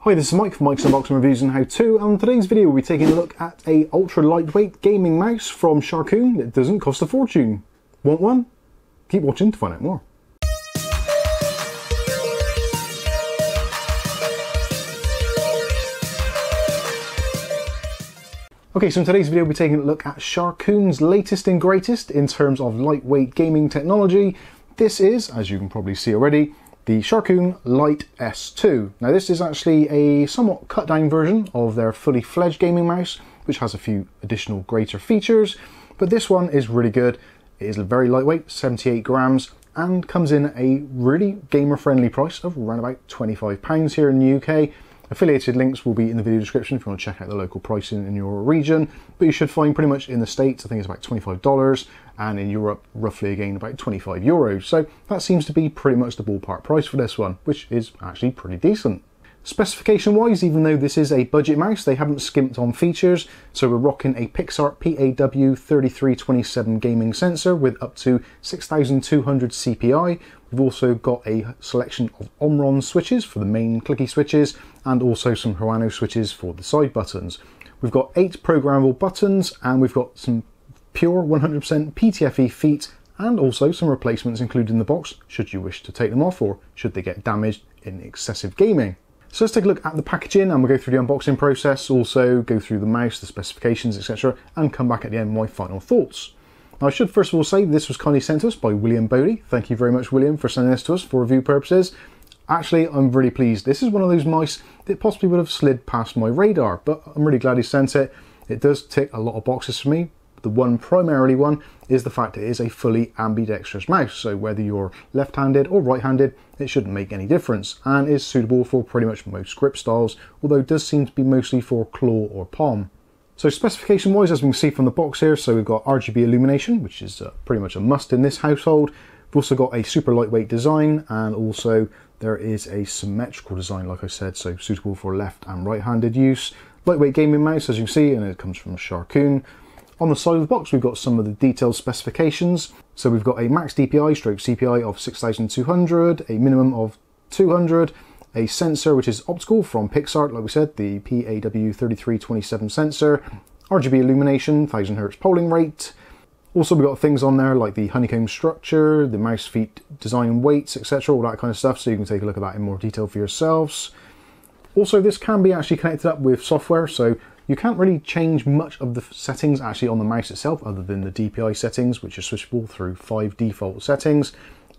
Hi, this is Mike from Mike's Unboxing Reviews and How To, and in today's video we'll be taking a look at a ultra lightweight gaming mouse from Sharkoon that doesn't cost a fortune. Want one? Keep watching to find out more. Okay, so in today's video we'll be taking a look at Sharkoon's latest and greatest in terms of lightweight gaming technology. This is, as you can probably see already, the Sharkoon Light S2. Now this is actually a somewhat cut down version of their fully fledged gaming mouse, which has a few additional greater features, but this one is really good. It is very lightweight, 78 grams, and comes in a really gamer friendly price of around about £25 here in the UK. Affiliated links will be in the video description if you want to check out the local pricing in your region, but you should find pretty much in the States, I think it's about $25, and in Europe, roughly again about €25. So that seems to be pretty much the ballpark price for this one, which is actually pretty decent. Specification wise, even though this is a budget mouse, they haven't skimped on features. So we're rocking a Pixart PAW3327 gaming sensor with up to 6200 CPI. We've also got a selection of Omron switches for the main clicky switches, and also some Huano switches for the side buttons. We've got 8 programmable buttons, and we've got some pure 100% PTFE feet, and also some replacements included in the box should you wish to take them off or should they get damaged in excessive gaming. So let's take a look at the packaging and we'll go through the unboxing process, also go through the mouse, the specifications, etc., and come back at the end with my final thoughts. Now I should first of all say this was kindly sent to us by William Bodie. Thank you very much, William, for sending this to us for review purposes. Actually, I'm really pleased. This is one of those mice that possibly would have slid past my radar, but I'm really glad he sent it. It does tick a lot of boxes for me. The primarily one is the fact it is a fully ambidextrous mouse, so whether you're left-handed or right-handed, it shouldn't make any difference, and is suitable for pretty much most grip styles, although it does seem to be mostly for claw or palm. So specification wise, as we can see from the box here, so we've got RGB illumination, which is pretty much a must in this household. We've also got a super lightweight design, and also there is a symmetrical design, like I said, so suitable for left and right-handed use. Lightweight gaming mouse, as you can see, and it comes from Sharkoon. On the side of the box, we've got some of the detailed specifications. So we've got a max DPI stroke CPI of 6200, a minimum of 200, a sensor which is optical from Pixart, like we said, the PAW3327 sensor, RGB illumination, 1000 Hz polling rate. Also we've got things on there like the honeycomb structure, the mouse feet design and weights, etc., all that kind of stuff, so you can take a look at that in more detail for yourselves. Also this can be actually connected up with software, so you can't really change much of the settings actually on the mouse itself other than the DPI settings, which are switchable through 5 default settings.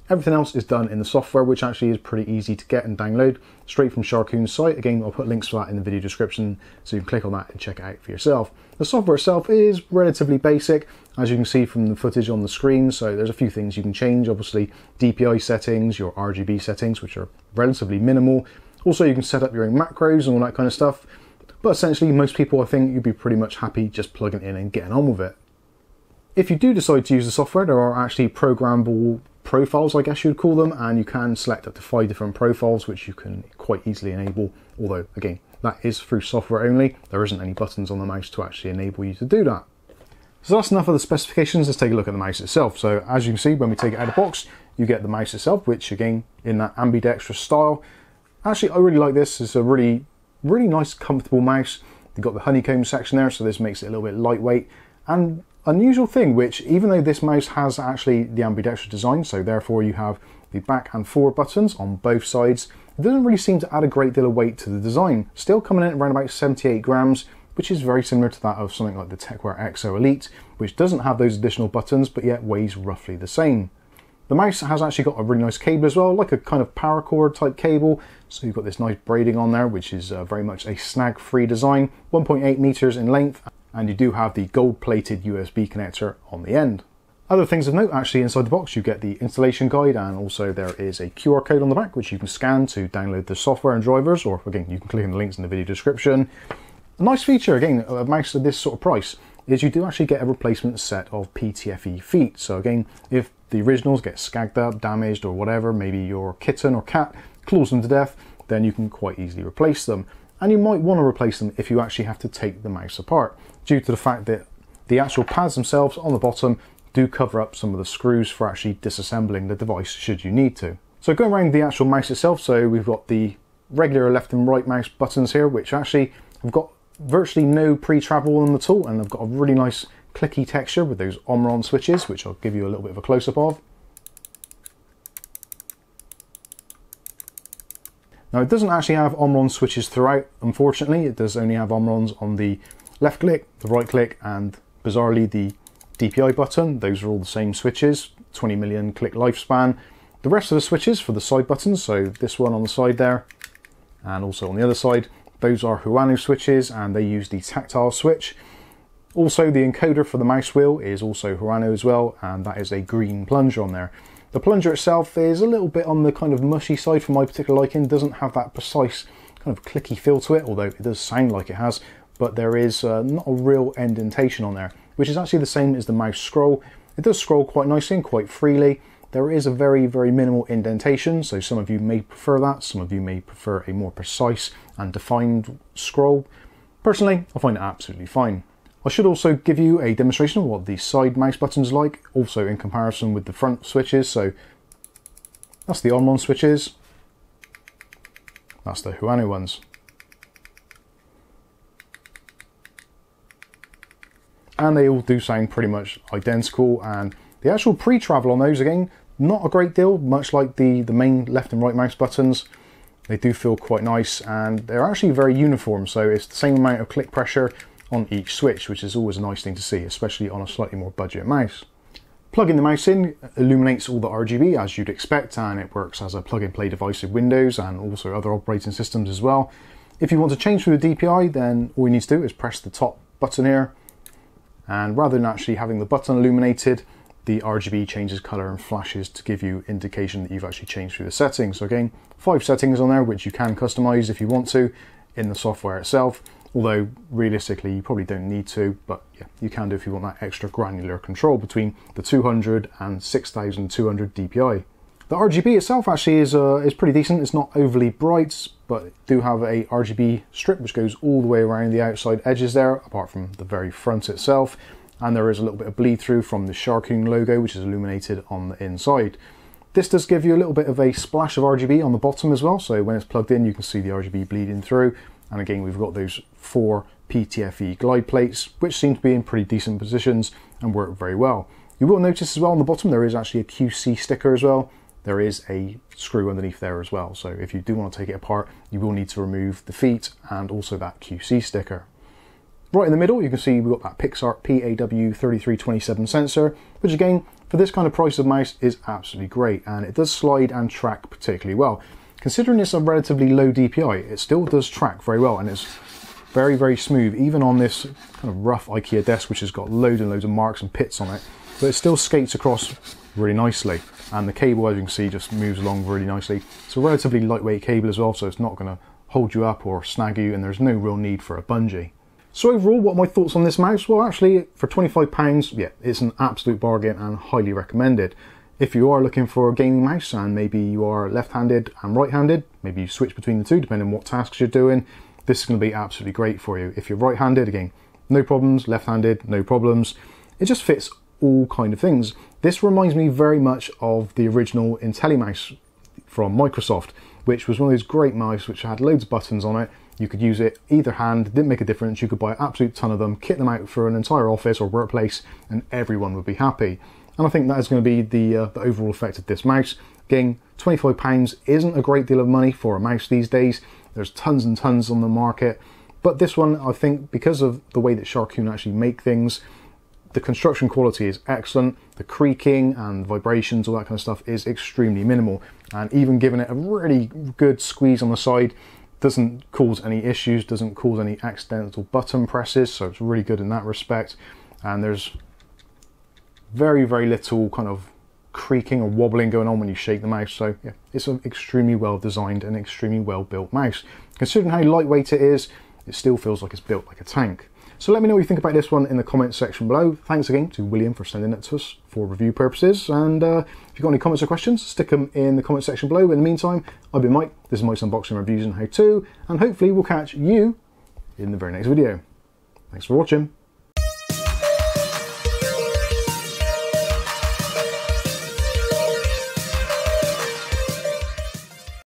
Everything else is done in the software, which actually is pretty easy to get and download straight from Sharkoon's site. Again, I'll put links for that in the video description, so you can click on that and check it out for yourself. The software itself is relatively basic, as you can see from the footage on the screen, so there's a few things you can change. Obviously, DPI settings, your RGB settings, which are relatively minimal. Also, you can set up your own macros and all that kind of stuff. But essentially, most people, I think, you'd be pretty much happy just plugging it in and getting on with it. If you do decide to use the software, there are actually programmable profiles, I guess you'd call them, and you can select up to 5 different profiles, which you can quite easily enable, although, again, that is through software only. There isn't any buttons on the mouse to actually enable you to do that. So that's enough of the specifications. Let's take a look at the mouse itself. So as you can see, when we take it out of the box, you get the mouse itself, which, again, in that ambidextrous style. Actually, I really like this. It's a really nice, comfortable mouse. You've got the honeycomb section there, so this makes it a little bit lightweight. And unusual thing, which even though this mouse has actually the ambidextrous design, so therefore you have the back and forward buttons on both sides, it doesn't really seem to add a great deal of weight to the design. Still coming in at around about 78 grams, which is very similar to that of something like the TechWear XO Elite, which doesn't have those additional buttons, but yet weighs roughly the same. The mouse has actually got a really nice cable as well, like a kind of paracord type cable. So you've got this nice braiding on there, which is very much a snag-free design, 1.8 meters in length, and you do have the gold-plated USB connector on the end. Other things of note, actually inside the box, you get the installation guide, and also there is a QR code on the back, which you can scan to download the software and drivers, or again, you can click on the links in the video description. A nice feature, again, of a mouse at this sort of price, is you do actually get a replacement set of PTFE feet. So again, if the originals get scagged up, damaged or whatever, maybe your kitten or cat claws them to death, then you can quite easily replace them. And you might want to replace them if you actually have to take the mouse apart, due to the fact that the actual pads themselves on the bottom do cover up some of the screws for actually disassembling the device should you need to. So going around the actual mouse itself, so we've got the regular left and right mouse buttons here, which actually have got virtually no pre-travel on them at all, and they've got a really nice clicky texture with those Omron switches, which I'll give you a little bit of a close-up of. Now it doesn't actually have Omron switches throughout, unfortunately. It does only have Omrons on the left click, the right click, and bizarrely the DPI button. Those are all the same switches, 20 million click lifespan. The rest of the switches for the side buttons, so this one on the side there, and also on the other side, those are Huano switches, and they use the tactile switch. Also, the encoder for the mouse wheel is also Huano as well, and that is a green plunger on there. The plunger itself is a little bit on the kind of mushy side for my particular liking. Doesn't have that precise kind of clicky feel to it, although it does sound like it has, but there is not a real indentation on there, which is actually the same as the mouse scroll. It does scroll quite nicely and quite freely. There is a very, very minimal indentation, so some of you may prefer that, some of you may prefer a more precise and defined scroll. Personally, I find it absolutely fine. I should also give you a demonstration of what the side mouse buttons are like, also in comparison with the front switches. So that's the Omron switches, that's the Huano ones. And they all do sound pretty much identical, and the actual pre-travel on those, again, not a great deal, much like the main left and right mouse buttons. They do feel quite nice, and they're actually very uniform, so it's the same amount of click pressure on each switch, which is always a nice thing to see, especially on a slightly more budget mouse. Plugging the mouse in illuminates all the RGB as you'd expect, and it works as a plug-and-play device with Windows and also other operating systems as well. If you want to change through the DPI, then all you need to do is press the top button here, and rather than actually having the button illuminated, the RGB changes color and flashes to give you indication that you've actually changed through the settings. So again, 5 settings on there, which you can customize if you want to in the software itself, although realistically you probably don't need to, but yeah, you can do if you want that extra granular control between the 200 and 6200 DPI. The RGB itself actually is pretty decent. It's not overly bright, but it do have a RGB strip which goes all the way around the outside edges there, apart from the very front itself. And there is a little bit of bleed through from the Sharkoon logo, which is illuminated on the inside. This does give you a little bit of a splash of RGB on the bottom as well, so when it's plugged in you can see the RGB bleeding through. And again, we've got those 4 PTFE glide plates, which seem to be in pretty decent positions and work very well. You will notice as well on the bottom there is actually a QC sticker as well. There is a screw underneath there as well, so if you do want to take it apart, you will need to remove the feet and also that QC sticker. Right in the middle, you can see we've got that Pixart PAW3327 sensor, which again, for this kind of price of mouse, is absolutely great, and it does slide and track particularly well. Considering it's a relatively low DPI, it still does track very well, and it's very, very smooth, even on this kind of rough IKEA desk, which has got loads and loads of marks and pits on it, but it still skates across really nicely. And the cable, as you can see, just moves along really nicely. It's a relatively lightweight cable as well, so it's not going to hold you up or snag you, and there's no real need for a bungee. So overall, what are my thoughts on this mouse? Well, actually, for £25, yeah, it's an absolute bargain and highly recommended. If you are looking for a gaming mouse and maybe you are left-handed and right-handed, maybe you switch between the two depending on what tasks you're doing, this is going to be absolutely great for you. If you're right-handed, again, no problems, left-handed, no problems. It just fits all kind of things. This reminds me very much of the original IntelliMouse from Microsoft, which was one of those great mice which had loads of buttons on it. You could use it either hand, didn't make a difference. You could buy an absolute ton of them, kit them out for an entire office or workplace, and everyone would be happy. And I think that is going to be the overall effect of this mouse. Again, £25 isn't a great deal of money for a mouse these days. There's tons and tons on the market, but this one, I think, because of the way that Sharkoon actually make things, the construction quality is excellent. The creaking and vibrations, all that kind of stuff, is extremely minimal. And even giving it a really good squeeze on the side, doesn't cause any issues, doesn't cause any accidental button presses, so it's really good in that respect. And there's very, very little kind of creaking or wobbling going on when you shake the mouse. So yeah, it's an extremely well designed and extremely well built mouse. Considering how lightweight it is, it still feels like it's built like a tank. So let me know what you think about this one in the comments section below. Thanks again to William for sending it to us for review purposes. And if you've got any comments or questions, stick them in the comment section below. In the meantime, I've been Mike. This is Mike's Unboxing, Reviews and How To, and hopefully we'll catch you in the very next video. Thanks for watching.